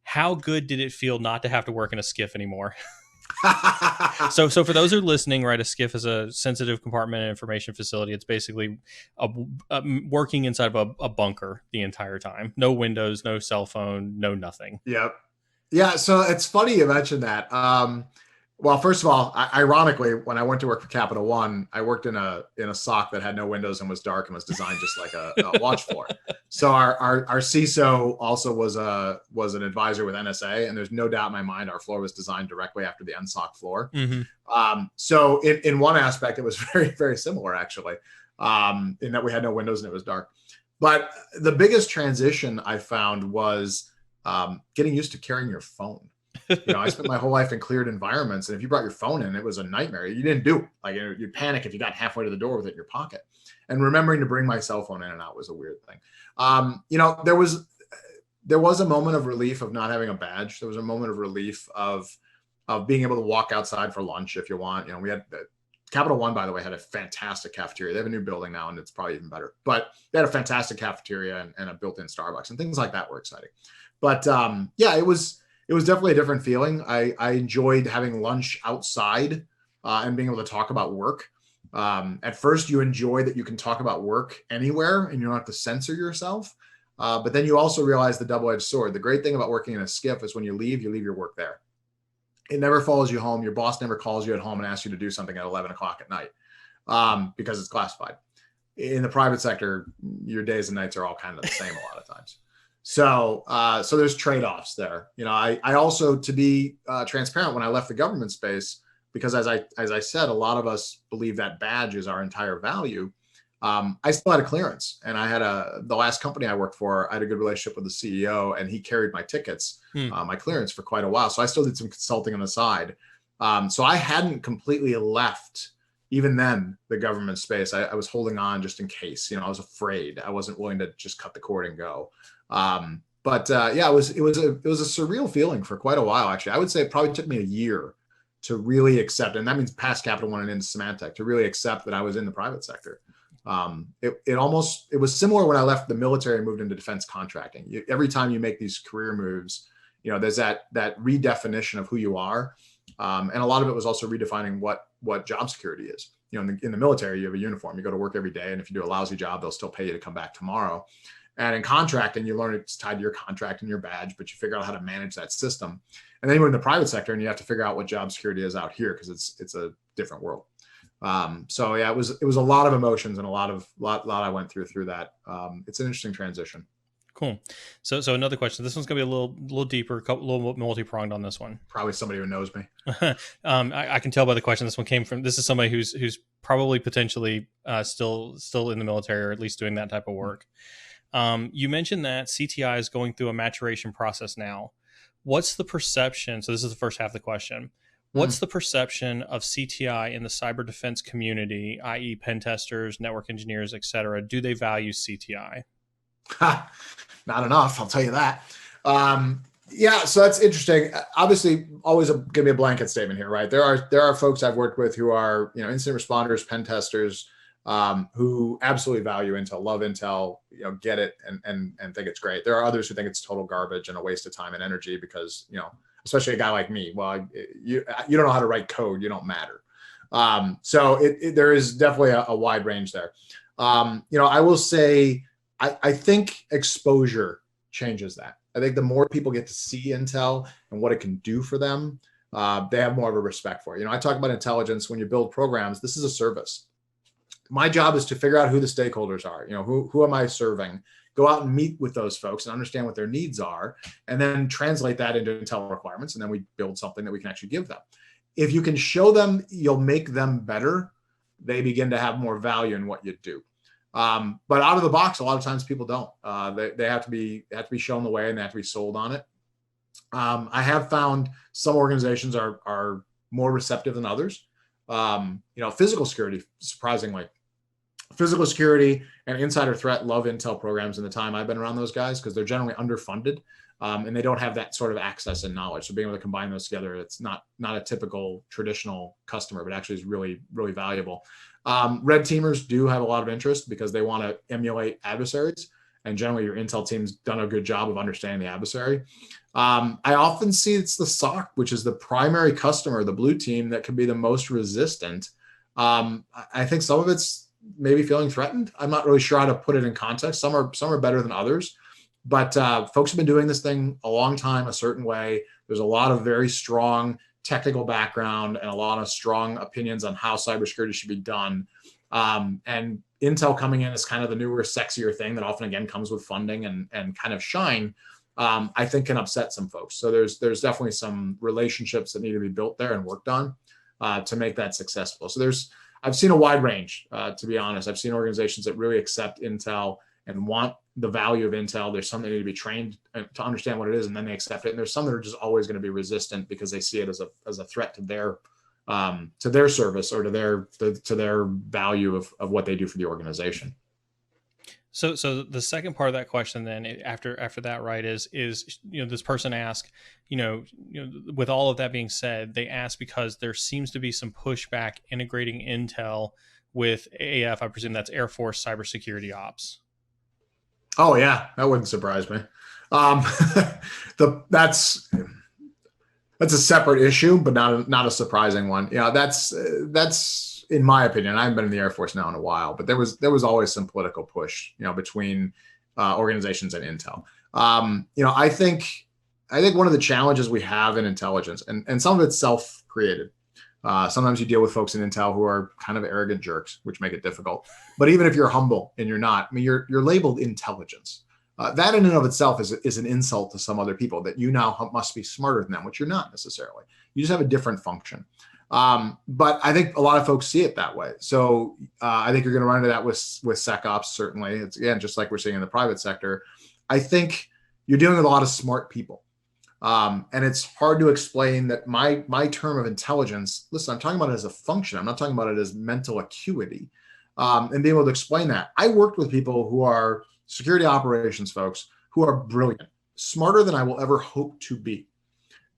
How good did it feel not to have to work in a skiff anymore? So for those who are listening, right, a skiff is a sensitive compartment and information facility. It's basically working inside of a bunker the entire time. No windows, no cell phone, no nothing. Yep. Yeah. So it's funny you mentioned that. Well, first of all, ironically, when I went to work for Capital One, I worked in a SOC that had no windows and was dark and was designed just like a watch floor. So our CISO also was an advisor with NSA, and there's no doubt in my mind our floor was designed directly after the NSOC floor. Mm-hmm. So in one aspect, it was very, very similar actually, in that we had no windows and it was dark. But the biggest transition I found was getting used to carrying your phone. I spent my whole life in cleared environments, and if you brought your phone in, it was a nightmare. You didn't do it. Like, you'd panic if you got halfway to the door with it in your pocket. And remembering to bring my cell phone in and out was a weird thing. There was a moment of relief of not having a badge. There was a moment of relief of being able to walk outside for lunch if you want. We had Capital One, by the way, had a fantastic cafeteria. They have a new building now, and it's probably even better. But they had a fantastic cafeteria and a built-in Starbucks, and things like that were exciting. But yeah, it was definitely a different feeling. I enjoyed having lunch outside and being able to talk about work. At first, you enjoy that you can talk about work anywhere and you don't have to censor yourself. But then you also realize the double-edged sword. The great thing about working in a skiff is when you leave your work there. It never follows you home. Your boss never calls you at home and asks you to do something at 11 o'clock at night because it's classified. In the private sector, your days and nights are all kind of the same a lot of times. So there's trade-offs there. I also, to be transparent, when I left the government space, because as I said, a lot of us believe that badge is our entire value. I still had a clearance, and I had the last company I worked for, I had a good relationship with the CEO, and he carried my tickets, my clearance for quite a while. So I still did some consulting on the side. So I hadn't completely left, even then, the government space. I was holding on just in case. I was afraid. I wasn't willing to just cut the cord and go. But yeah, it was a surreal feeling for quite a while. Actually, I would say it probably took me a year to really accept, and that means past Capital One and into Symantec, to really accept that I was in the private sector. It was similar when I left the military and moved into defense contracting. Every time you make these career moves, there's that redefinition of who you are, and a lot of it was also redefining what job security is. In the military, you have a uniform. You go to work every day, and if you do a lousy job, they'll still pay you to come back tomorrow. And in contracting, you learn it's tied to your contract and your badge, but you figure out how to manage that system. And then you're in the private sector, and you have to figure out what job security is out here because it's a different world. So yeah, it was a lot of emotions and a lot I went through that. It's an interesting transition. Cool. So another question. This one's gonna be a little deeper, a little multi-pronged on this one. Probably somebody who knows me. I can tell by the question this one came from. This is somebody who's probably potentially still in the military, or at least doing that type of work. You mentioned that CTI is going through a maturation process now. What's the perception? So this is the first half of the question. What's the perception of CTI in the cyber defense community, i.e. pen testers, network engineers, et cetera? Do they value CTI? Not enough, I'll tell you that. Yeah, so that's interesting. Obviously, always going to be a blanket statement here, right? There are folks I've worked with who are, incident responders, pen testers, who absolutely value Intel, love Intel, get it and think it's great. There are others who think it's total garbage and a waste of time and energy because, especially a guy like me, well, you don't know how to write code, you don't matter. So there is definitely a wide range there. I will say, I think exposure changes that. I think the more people get to see Intel and what it can do for them, they have more of a respect for it. I talk about intelligence. When you build programs, this is a service. My job is to figure out who the stakeholders are. Who am I serving? Go out and meet with those folks and understand what their needs are, and then translate that into Intel requirements. And then we build something that we can actually give them. If you can show them you'll make them better, they begin to have more value in what you do. But out of the box, a lot of times people don't. They have to be shown the way and they have to be sold on it. I have found some organizations are more receptive than others. Physical security, surprisingly, physical security and insider threat love intel programs in the time I've been around those guys because they're generally underfunded, and they don't have that sort of access and knowledge. So being able to combine those together, it's not a typical traditional customer, but actually is really, really valuable. Red teamers do have a lot of interest because they want to emulate adversaries. And generally your intel team's done a good job of understanding the adversary. I often see it's the SOC, which is the primary customer, the blue team, that can be the most resistant. I think some of it's maybe feeling threatened. I'm not really sure how to put it in context. Some are better than others, but folks have been doing this thing a long time, a certain way. There's a lot of very strong technical background and a lot of strong opinions on how cybersecurity should be done. And Intel coming in is kind of the newer, sexier thing that often again comes with funding and kind of shine. I think can upset some folks. So there's definitely some relationships that need to be built there and worked on to make that successful. So I've seen a wide range, to be honest. I've seen organizations that really accept Intel and want the value of Intel. There's some that need to be trained to understand what it is, and then they accept it. And there's some that are just always going to be resistant because they see it as a threat to their service or to their value of what they do for the organization. So the second part of that question then after that, right, is this person asked, with all of that being said, they asked because there seems to be some pushback integrating Intel with AF. I presume that's Air Force Cybersecurity Ops. Oh yeah, that wouldn't surprise me. That's a separate issue, but not a surprising one. That's in my opinion. I haven't been in the Air Force now in a while, but there was always some political push, between organizations and Intel. I think one of the challenges we have in intelligence, and some of it's self-created. Sometimes you deal with folks in Intel who are kind of arrogant jerks, which make it difficult. But even if you're humble and you're not, you're labeled intelligence. That in and of itself is an insult to some other people that you now must be smarter than them, which you're not necessarily. You just have a different function. But I think a lot of folks see it that way. So I think you're going to run into that with SecOps, certainly. It's, again, just like we're seeing in the private sector. I think you're dealing with a lot of smart people. And it's hard to explain that my term of intelligence, listen, I'm talking about it as a function. I'm not talking about it as mental acuity. And being able to explain that. I worked with people who are security operations folks who are brilliant, smarter than I will ever hope to be,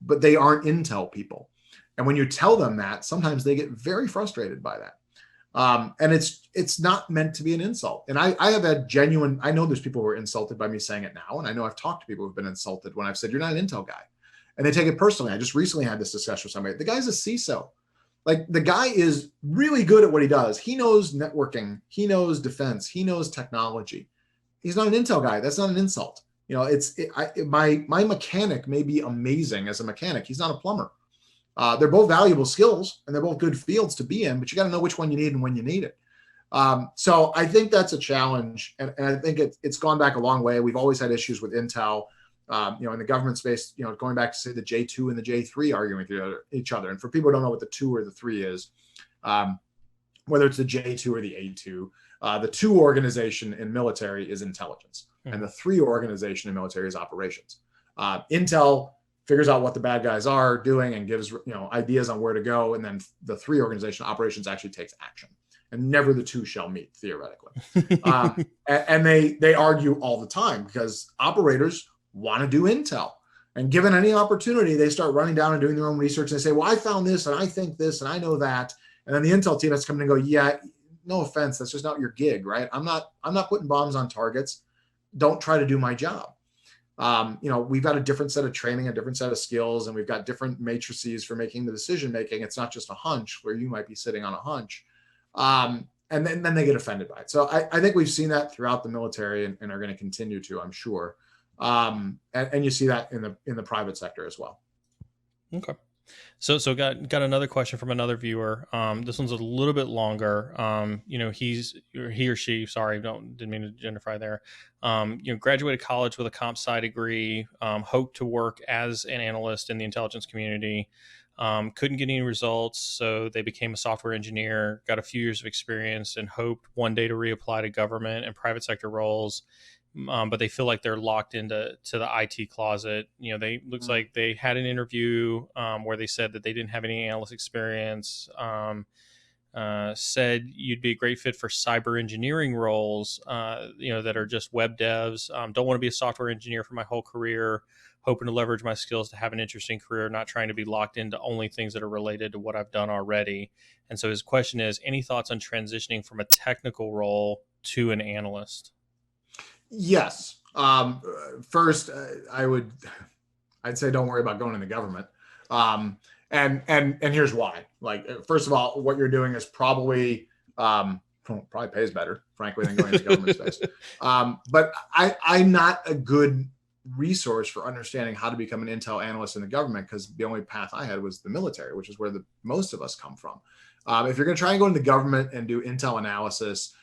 but they aren't Intel people. And when you tell them that, sometimes they get very frustrated by that. And it's not meant to be an insult. And I have had I know there's people who are insulted by me saying it now. And I know I've talked to people who've been insulted when I've said, you're not an Intel guy. And they take it personally. I just recently had this discussion with somebody. The guy's a CISO. Like, the guy is really good at what he does. He knows networking. He knows defense. He knows technology. He's not an Intel guy. That's not an insult. My mechanic may be amazing as a mechanic. He's not a plumber. They're both valuable skills and they're both good fields to be in, but you got to know which one you need and when you need it. So I think that's a challenge. And I think it's gone back a long way. We've always had issues with Intel, in the government space, going back to say the J2 and the J3 arguing with each other. And for people who don't know what the 2 or the 3 is, whether it's the J2 or the A2, the 2 organization in military is intelligence, and the 3 organization in military is operations. Intel figures out what the bad guys are doing and gives ideas on where to go, and then the 3 organization operations actually takes action. And never the 2 shall meet, theoretically. And they argue all the time because operators want to do intel. And given any opportunity, they start running down and doing their own research. And they say, well, I found this, and I think this, and I know that. And then the intel team has to come in and go, yeah, no offense, that's just not your gig, right? I'm not putting bombs on targets. Don't try to do my job. We've got a different set of training, a different set of skills, and we've got different matrices for making the decision making. It's not just a hunch where you might be sitting on a hunch. And then they get offended by it. So I think we've seen that throughout the military and are going to continue to, I'm sure. And you see that in the private sector as well. Okay. So got another question from another viewer. This one's a little bit longer. He or she, sorry, didn't mean to genderify there. Graduated college with a comp sci degree, hoped to work as an analyst in the intelligence community. Couldn't get any results, so they became a software engineer, got a few years of experience, and hoped one day to reapply to government and private sector roles. but they feel like they're locked into the IT closet. They looks like they had an interview where they said that they didn't have any analyst experience. Said you'd be a great fit for cyber engineering roles, that are just web devs. Don't want to be a software engineer for my whole career. Hoping to leverage my skills to have an interesting career, not trying to be locked into only things that are related to what I've done already. And so his question is, any thoughts on transitioning from a technical role to an analyst? Yes. First, I'd say don't worry about going in the government. And here's why. Like, first of all, what you're doing is probably pays better, frankly, than going into government space. But I'm not a good resource for understanding how to become an intel analyst in the government, because the only path I had was the military, which is where most of us come from. If you're going to try and go into the government and do intel analysis,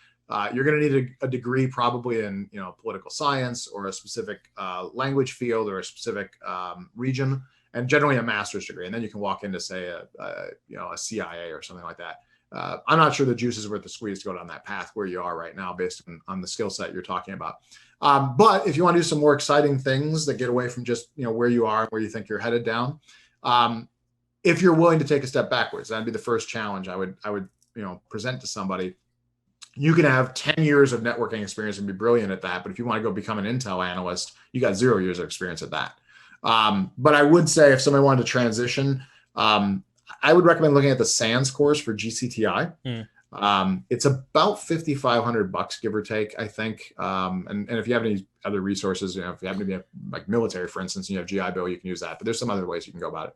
you're going to need a degree probably in political science or a specific language field or a specific region, and generally a master's degree. And then you can walk into, say, a CIA or something like that. I'm not sure the juice is worth the squeeze to go down that path where you are right now based on the skill set you're talking about. But if you want to do some more exciting things that get away from just where you are and where you think you're headed down, if you're willing to take a step backwards, that'd be the first challenge I would present to somebody. You can have 10 years of networking experience and be brilliant at that, but if you want to go become an intel analyst, you got 0 years of experience at that. But I would say if somebody wanted to transition, I would recommend looking at the SANS course for GCTI. It's about $5,500, give or take, I think. And if you have any other resources, if you happen to be like military, for instance, and you have GI Bill, you can use that. But there's some other ways you can go about it.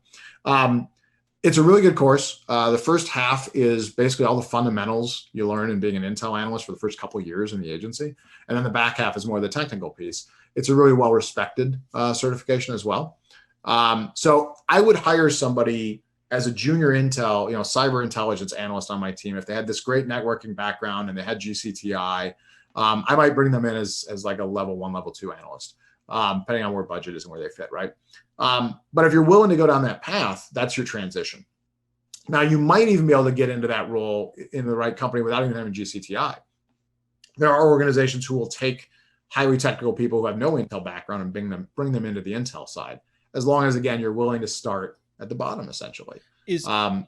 It's a really good course. The first half is basically all the fundamentals you learn in being an intel analyst for the first couple of years in the agency. And then the back half is more the technical piece. It's a really well-respected certification as well. So I would hire somebody as a junior intel, cyber intelligence analyst on my team. If they had this great networking background and they had GCTI, I might bring them in as like a level 1, level 2 analyst, depending on where budget is and where they fit, right? But if you're willing to go down that path, that's your transition. Now, you might even be able to get into that role in the right company without even having GCTI. There are organizations who will take highly technical people who have no intel background and bring them into the intel side, as long as, again, you're willing to start at the bottom, essentially. So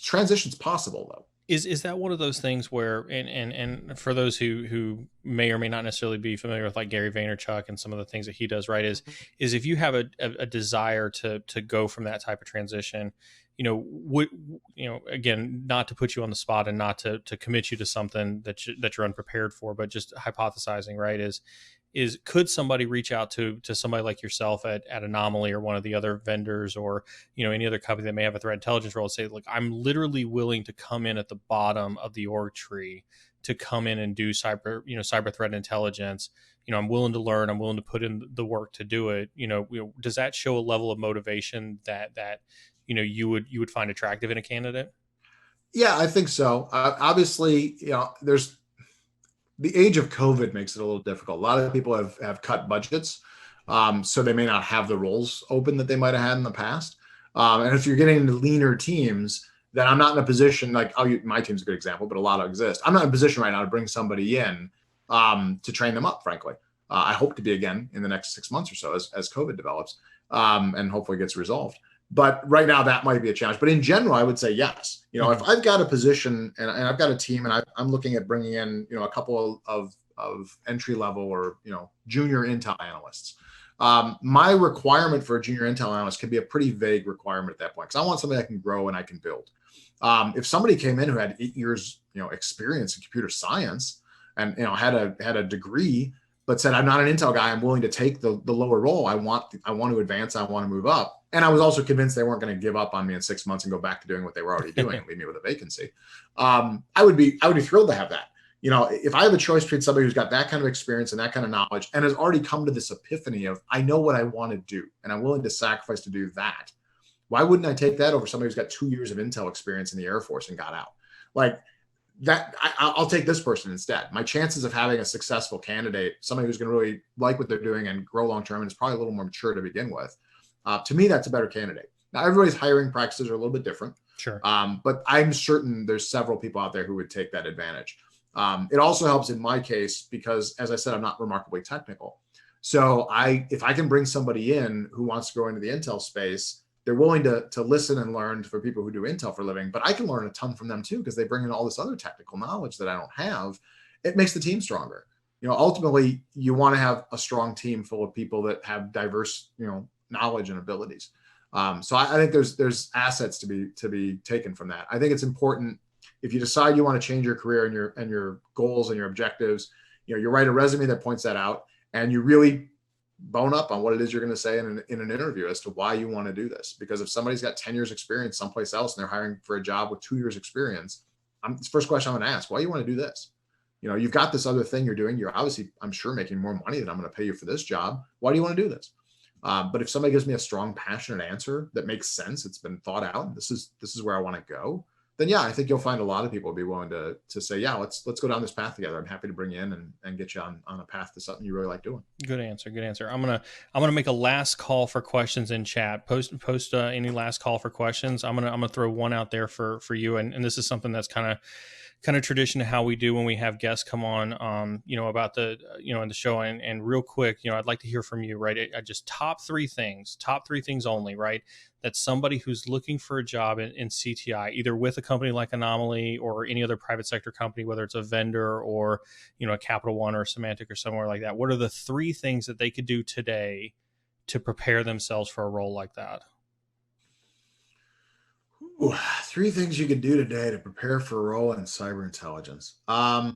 transition's possible, though. Is that one of those things where, and for those who may or may not necessarily be familiar with like Gary Vaynerchuk and some of the things that he does, right, is if you have a desire to go from that type of transition, again, not to put you on the spot and not to commit you to something that you're unprepared for, but just hypothesizing, right, is could somebody reach out to somebody like yourself at Anomali or one of the other vendors, or any other company that may have a threat intelligence role, and say, look, I'm literally willing to come in at the bottom of the org tree to come in and do cyber threat intelligence. I'm willing to learn, I'm willing to put in the work to do it. Does that show a level of motivation that you would find attractive in a candidate? Yeah, I think so. Obviously, there's the age of COVID makes it a little difficult. A lot of people have cut budgets, so they may not have the roles open that they might have had in the past. And if you're getting into leaner teams, then I'm not in a position like, my team's a good example, but a lot of exist. I'm not in a position right now to bring somebody in to train them up, frankly. I hope to be again in the next 6 months or so as COVID develops and hopefully gets resolved. But right now that might be a challenge. But in general, I would say yes. If I've got a position and I've got a team and I'm looking at bringing in, a couple of entry level or, junior intel analysts, my requirement for a junior intel analyst can be a pretty vague requirement at that point, because I want somebody I can grow and I can build. If somebody came in who had 8 years, experience in computer science and, had a degree, but said, I'm not an intel guy, I'm willing to take the lower role. I want to advance. I want to move up. And I was also convinced they weren't going to give up on me in 6 months and go back to doing what they were already doing and leave me with a vacancy. I would be thrilled to have that. If I have a choice between somebody who's got that kind of experience and that kind of knowledge and has already come to this epiphany of, I know what I want to do and I'm willing to sacrifice to do that, why wouldn't I take that over somebody who's got 2 years of intel experience in the Air Force and got out? Like that, I'll take this person instead. My chances of having a successful candidate, somebody who's going to really like what they're doing and grow long-term, and is probably a little more mature to begin with, to me, that's a better candidate. Now, everybody's hiring practices are a little bit different. Sure. But I'm certain there's several people out there who would take that advantage. It also helps in my case because, as I said, I'm not remarkably technical. So if I can bring somebody in who wants to go into the Intel space, they're willing to listen and learn for people who do Intel for a living, but I can learn a ton from them too, because they bring in all this other technical knowledge that I don't have. It makes the team stronger. Ultimately you want to have a strong team full of people that have diverse, knowledge and abilities. So I think there's assets to be taken from that. I think it's important if you decide you want to change your career and your goals and your objectives, you write a resume that points that out, and you really bone up on what it is you're going to say in an interview as to why you want to do this. Because if somebody's got 10 years experience someplace else and they're hiring for a job with 2 years experience, the first question I'm going to ask, why do you want to do this? You've got this other thing you're doing. You're obviously, I'm sure, making more money than I'm going to pay you for this job. Why do you want to do this? But if somebody gives me a strong, passionate answer that makes sense, it's been thought out, and this is where I want to go, then yeah, I think you'll find a lot of people will be willing to say, yeah, let's go down this path together. I'm happy to bring you in and get you on a path to something you really like doing. Good answer. I'm gonna make a last call for questions in chat. Post any last call for questions. I'm gonna throw one out there for you, and this is something that's kind of tradition to how we do when we have guests come on, about the, in the show. And real quick, I'd like to hear from you, right? Just top three things only, right? That's somebody who's looking for a job in CTI, either with a company like Anomali or any other private sector company, whether it's a vendor or, a Capital One or a Symantec or somewhere like that. What are the three things that they could do today to prepare themselves for a role like that? Ooh, three things you could do today to prepare for a role in cyber intelligence. All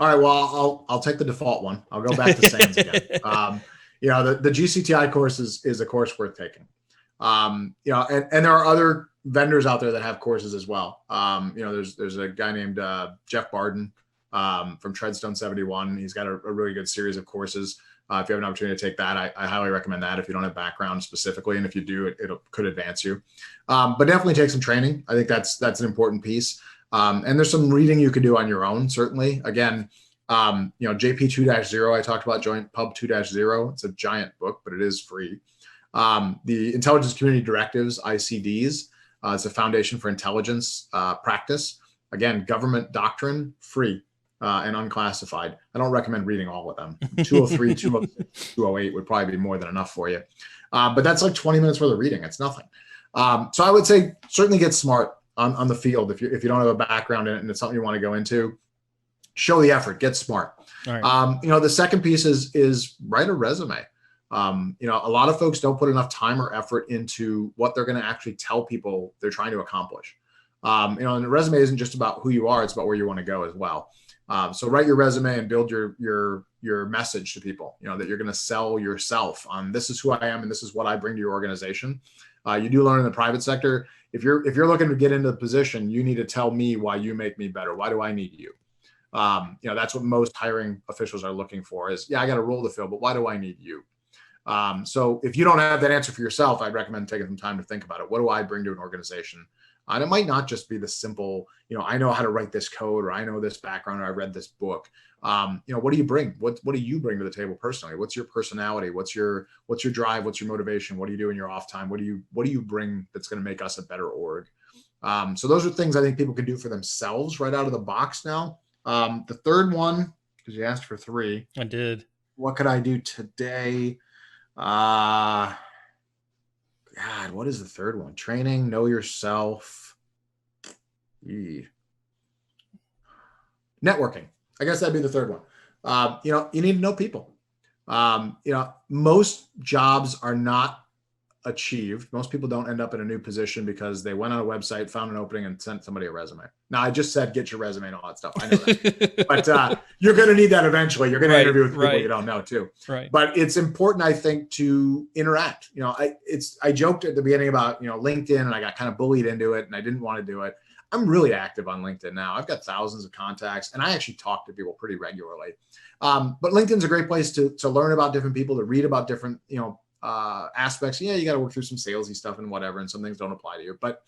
right, well, I'll take the default one. I'll go back to SANS again. The GCTI course is a course worth taking. And there are other vendors out there that have courses as well. There's a guy named Jeff Barden from Treadstone 71. He's got a really good series of courses. If you have an opportunity to take that, I highly recommend that if you don't have background specifically. And if you do, it could advance you. But definitely take some training. I think that's an important piece. And there's some reading you can do on your own, certainly. Again, JP 2-0, I talked about Joint Pub 2-0. It's a giant book, but it is free. The Intelligence Community Directives, ICDs, it's a foundation for intelligence practice. Again, government doctrine, free and unclassified. I don't recommend reading all of them. 203, 206, 208 would probably be more than enough for you. But that's like 20 minutes worth of reading. It's nothing. So I would say certainly get smart on the field. If you don't have a background in it and it's something you want to go into, show the effort, get smart. Right. The second piece is write a resume. A lot of folks don't put enough time or effort into what they're going to actually tell people they're trying to accomplish. And the resume isn't just about who you are, it's about where you want to go as well. So write your resume and build your message to people, that you're going to sell yourself on this is who I am and this is what I bring to your organization. You do learn in the private sector. If you're looking to get into the position, you need to tell me why you make me better. Why do I need you? That's what most hiring officials are looking for is, yeah, I got a role to fill, but why do I need you? So if you don't have that answer for yourself, I'd recommend taking some time to think about it. What do I bring to an organization? And it might not just be the simple, I know how to write this code, or I know this background, or I read this book. What do you bring? What do you bring to the table personally? What's your personality? What's your drive? What's your motivation? What do you do in your off time? What do you bring that's going to make us a better org? So those are things I think people can do for themselves right out of the box now. The third one, because you asked for three. I did. What could I do today? God, what is the third one? Training, know yourself. Networking. I guess that'd be the third one. You need to know people. Most jobs are not achieved. Most people don't end up in a new position because they went on a website, found an opening, and sent somebody a resume. Now, I just said get your resume and all that stuff. I know that. But you're going to need that eventually. You're going to interview with people you don't know too. Right. But it's important, I think, to interact. I joked at the beginning about, LinkedIn, and I got kind of bullied into it and I didn't want to do it. I'm really active on LinkedIn now. I've got thousands of contacts and I actually talk to people pretty regularly. But LinkedIn's a great place to learn about different people, to read about different, aspects. Yeah, you got to work through some salesy stuff and whatever, and some things don't apply to you. But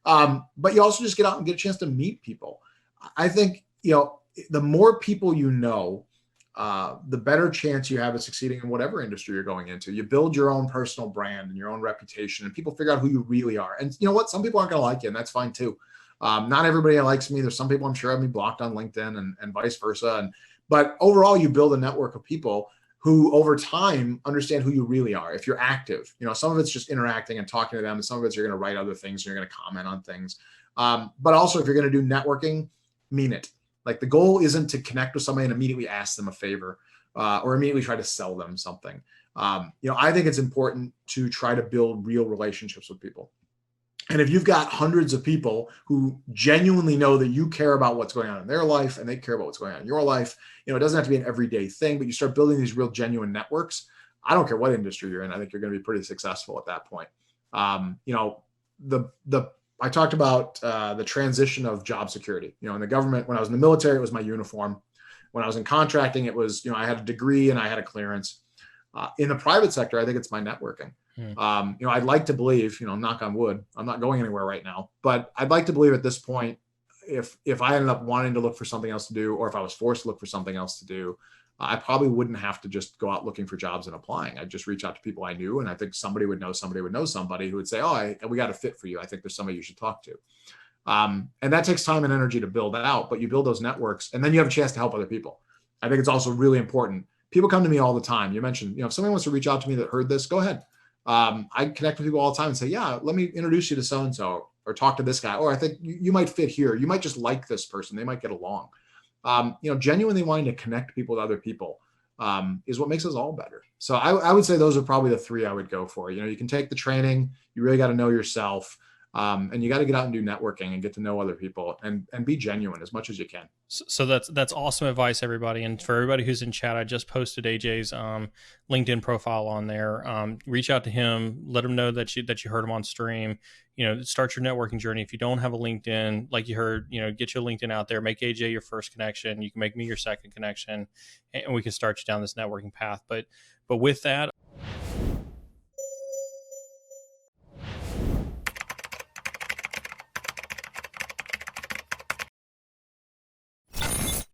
you also just get out and get a chance to meet people. I think the more people the better chance you have of succeeding in whatever industry you're going into. You build your own personal brand and your own reputation, and people figure out who you really are. And you know what? Some people aren't going to like you, and that's fine too. Not everybody likes me. There's some people I'm sure have me blocked on LinkedIn and vice versa. But overall, you build a network of people who over time understand who you really are. If you're active, some of it's just interacting and talking to them, and some of it's you're going to write other things, and you're going to comment on things. But also, if you're going to do networking, mean it. Like, the goal isn't to connect with somebody and immediately ask them a favor or immediately try to sell them something. I think it's important to try to build real relationships with people. And if you've got hundreds of people who genuinely know that you care about what's going on in their life and they care about what's going on in your life, it doesn't have to be an everyday thing, but you start building these real genuine networks. I don't care what industry you're in. I think you're going to be pretty successful at that point. I talked about the transition of job security. In the government, when I was in the military, it was my uniform. When I was in contracting, it was, I had a degree and I had a clearance. In the private sector, I think it's my networking. I'd like to believe, knock on wood, I'm not going anywhere right now, but I'd like to believe at this point, if I ended up wanting to look for something else to do, or if I was forced to look for something else to do, I probably wouldn't have to just go out looking for jobs and applying. I'd just reach out to people I knew. And I think somebody would know somebody who would say, we got a fit for you. I think there's somebody you should talk to. And that takes time and energy to build that out, but you build those networks and then you have a chance to help other people. I think it's also really important. People come to me all the time. You mentioned, if somebody wants to reach out to me that heard this, go ahead. I connect with people all the time and say, yeah, let me introduce you to so-and-so, or talk to this guy. Or I think you might fit here. You might just like this person. They might get along. Genuinely wanting to connect people with other people is what makes us all better. So I would say those are probably the three I would go for. You can take the training. You really got to know yourself. And you got to get out and do networking and get to know other people and be genuine as much as you can. So that's awesome advice, everybody. And for everybody who's in chat, I just posted AJ's LinkedIn profile on there. Reach out to him, let him know that you heard him on stream. Start your networking journey. If you don't have a LinkedIn, like you heard, get your LinkedIn out there. Make AJ your first connection. You can make me your second connection, and we can start you down this networking path. But with that,